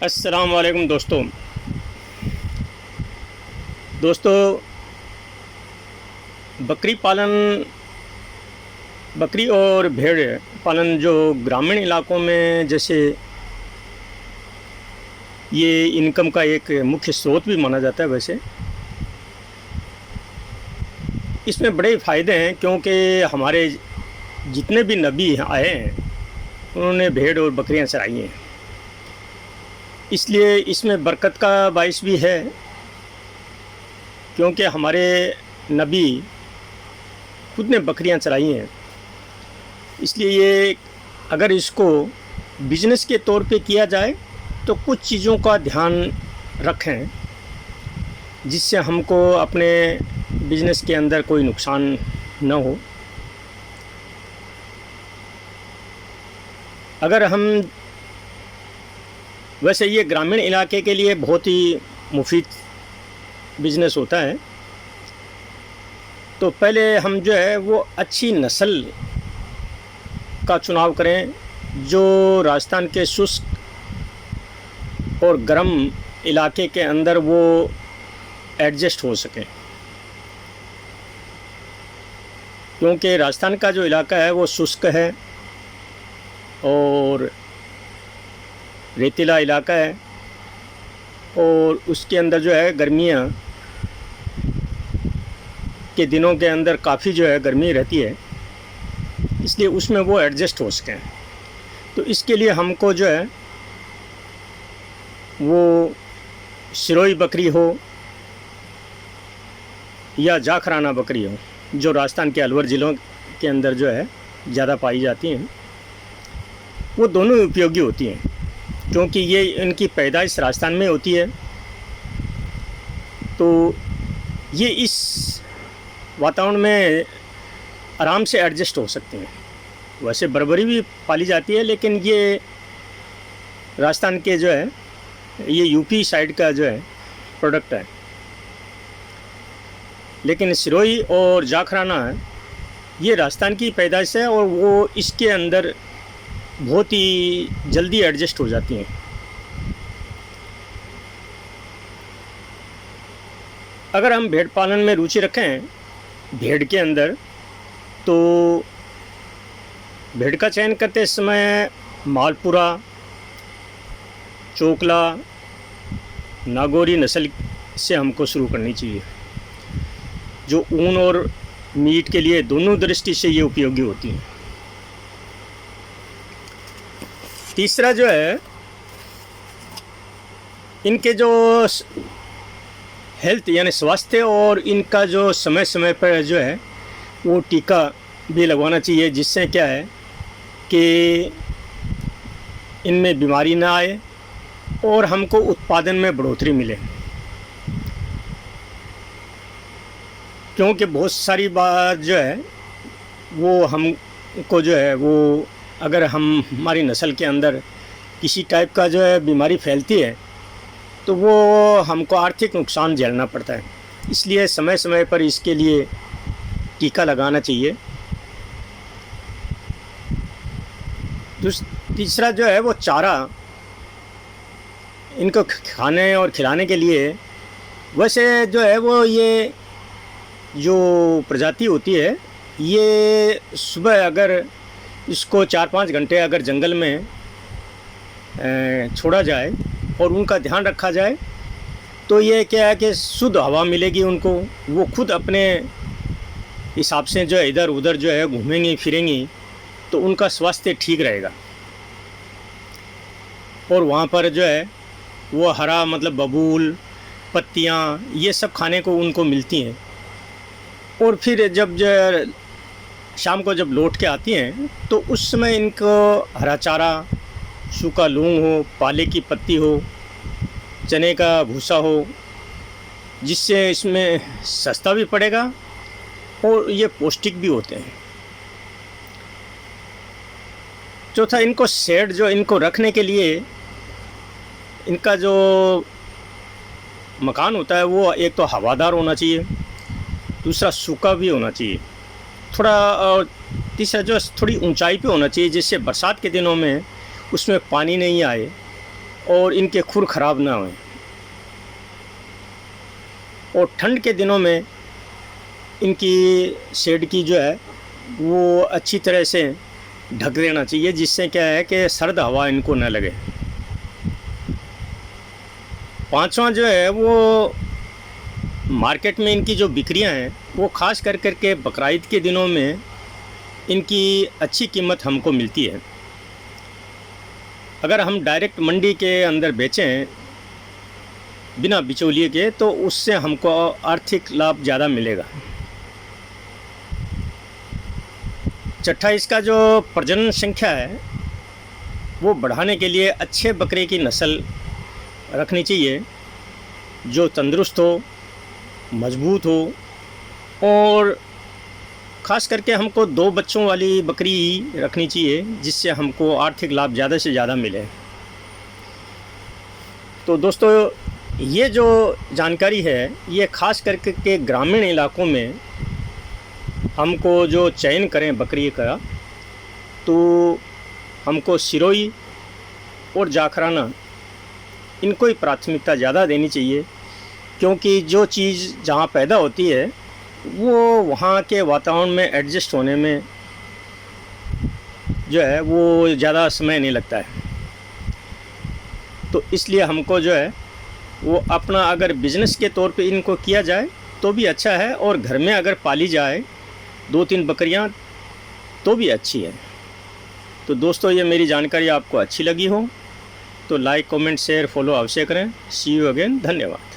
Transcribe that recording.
अस्सलाम वालेकुम दोस्तों, बकरी पालन, बकरी और भेड़ पालन जो ग्रामीण इलाकों में जैसे ये इनकम का एक मुख्य स्रोत भी माना जाता है। वैसे इसमें बड़े फ़ायदे हैं क्योंकि हमारे जितने भी नबी आए हैं उन्होंने भेड़ और बकरियां चराई हैं, इसलिए इसमें बरकत का बाइस भी है क्योंकि हमारे नबी खुद ने बकरियां चराई हैं। इसलिए ये अगर इसको बिजनेस के तौर पे किया जाए तो कुछ चीज़ों का ध्यान रखें जिससे हमको अपने बिजनेस के अंदर कोई नुकसान न हो। अगर हम वैसे ये ग्रामीण इलाके के लिए बहुत ही मुफीद बिजनेस होता है, तो पहले हम जो है वो अच्छी नस्ल का चुनाव करें जो राजस्थान के शुष्क और गर्म इलाके के अंदर वो एडजस्ट हो सके, क्योंकि राजस्थान का जो इलाका है वो शुष्क है और रेतीला इलाका है और उसके अंदर जो है गर्मियाँ के दिनों के अंदर काफ़ी जो है गर्मी रहती है, इसलिए उसमें वो एडजस्ट हो सकें। तो इसके लिए हमको जो है वो सिरोही बकरी हो या जाखराना बकरी हो जो राजस्थान के अलवर ज़िलों के अंदर जो है ज़्यादा पाई जाती हैं, वो दोनों उपयोगी होती हैं क्योंकि ये इनकी पैदाइश राजस्थान में होती है। तो ये इस वातावरण में आराम से एडजस्ट हो सकते हैं। वैसे बर्बरी भी पाली जाती है, लेकिन ये राजस्थान के जो है ये यूपी साइड का जो है प्रोडक्ट है। लेकिन सिरोही और जाखराना है ये राजस्थान की पैदाइश है और वो इसके अंदर बहुत ही जल्दी एडजस्ट हो जाती हैं। अगर हम भेड़ पालन में रुचि रखें भेड़ के अंदर, तो भेड़ का चयन करते समय मालपुरा, चोकला, नागौरी नस्ल से हमको शुरू करनी चाहिए, जो ऊन और मीट के लिए दोनों दृष्टि से ये उपयोगी होती हैं। तीसरा जो है इनके जो हेल्थ यानी स्वास्थ्य और इनका जो समय समय पर जो है वो टीका भी लगवाना चाहिए, जिससे क्या है कि इनमें बीमारी ना आए और हमको उत्पादन में बढ़ोतरी मिले। क्योंकि बहुत सारी बात जो है वो हमको जो है वो अगर हमारी नस्ल के अंदर किसी टाइप का जो है बीमारी फैलती है तो वो हमको आर्थिक नुकसान झेलना पड़ता है। इसलिए समय समय पर इसके लिए टीका लगाना चाहिए। तीसरा जो है वो चारा इनको खाने और खिलाने के लिए, वैसे जो है वो ये जो प्रजाति होती है ये सुबह अगर इसको 4-5 घंटे अगर जंगल में छोड़ा जाए और उनका ध्यान रखा जाए तो ये क्या है कि शुद्ध हवा मिलेगी उनको, वो खुद अपने हिसाब से जो है इधर उधर जो है घूमेंगी फिरेंगी तो उनका स्वास्थ्य ठीक रहेगा। और वहाँ पर जो है वो हरा मतलब बबूल, पत्तियाँ ये सब खाने को उनको मिलती हैं। और फिर जब जो शाम को जब लौट के आती हैं तो उस समय इनको हरा चारा, सूखा लूंग हो, पाले की पत्ती हो, चने का भूसा हो, जिससे इसमें सस्ता भी पड़ेगा और ये पौष्टिक भी होते हैं। चौथा, इनको शेड जो इनको रखने के लिए इनका जो मकान होता है वो एक तो हवादार होना चाहिए, दूसरा सूखा भी होना चाहिए थोड़ा, और तीसरा जो थोड़ी ऊंचाई पे होना चाहिए जिससे बरसात के दिनों में उसमें पानी नहीं आए और इनके खुर ख़राब ना हों। और ठंड के दिनों में इनकी शेड की जो है वो अच्छी तरह से ढक देना चाहिए, जिससे क्या है कि सर्द हवा इनको न लगे। पांचवा जो है वो मार्केट में इनकी जो बिक्रियां हैं वो ख़ास कर के बकरीद के दिनों में इनकी अच्छी कीमत हमको मिलती है। अगर हम डायरेक्ट मंडी के अंदर बेचें बिना बिचौलिए के तो उससे हमको आर्थिक लाभ ज़्यादा मिलेगा। छठा, इसका जो प्रजनन संख्या है वो बढ़ाने के लिए अच्छे बकरे की नस्ल रखनी चाहिए जो तंदुरुस्त हो, मजबूत हो, और ख़ास करके हमको 2 बच्चों वाली बकरी रखनी चाहिए जिससे हमको आर्थिक लाभ ज़्यादा से ज़्यादा मिले। तो दोस्तों, ये जो जानकारी है ये ख़ास करके के ग्रामीण इलाकों में हमको जो चयन करें बकरी का, तो हमको सिरोही और जाखराना इनको ही प्राथमिकता ज़्यादा देनी चाहिए, क्योंकि जो चीज़ जहाँ पैदा होती है वो वहाँ के वातावरण में एडजस्ट होने में जो है वो ज़्यादा समय नहीं लगता है। तो इसलिए हमको जो है वो अपना अगर बिज़नेस के तौर पे इनको किया जाए तो भी अच्छा है, और घर में अगर पाली जाए 2-3 बकरियां तो भी अच्छी है। तो दोस्तों, ये मेरी जानकारी आपको अच्छी लगी हो तो लाइक, कमेंट, शेयर, फॉलो अवश्य करें। सी यू अगेन। धन्यवाद।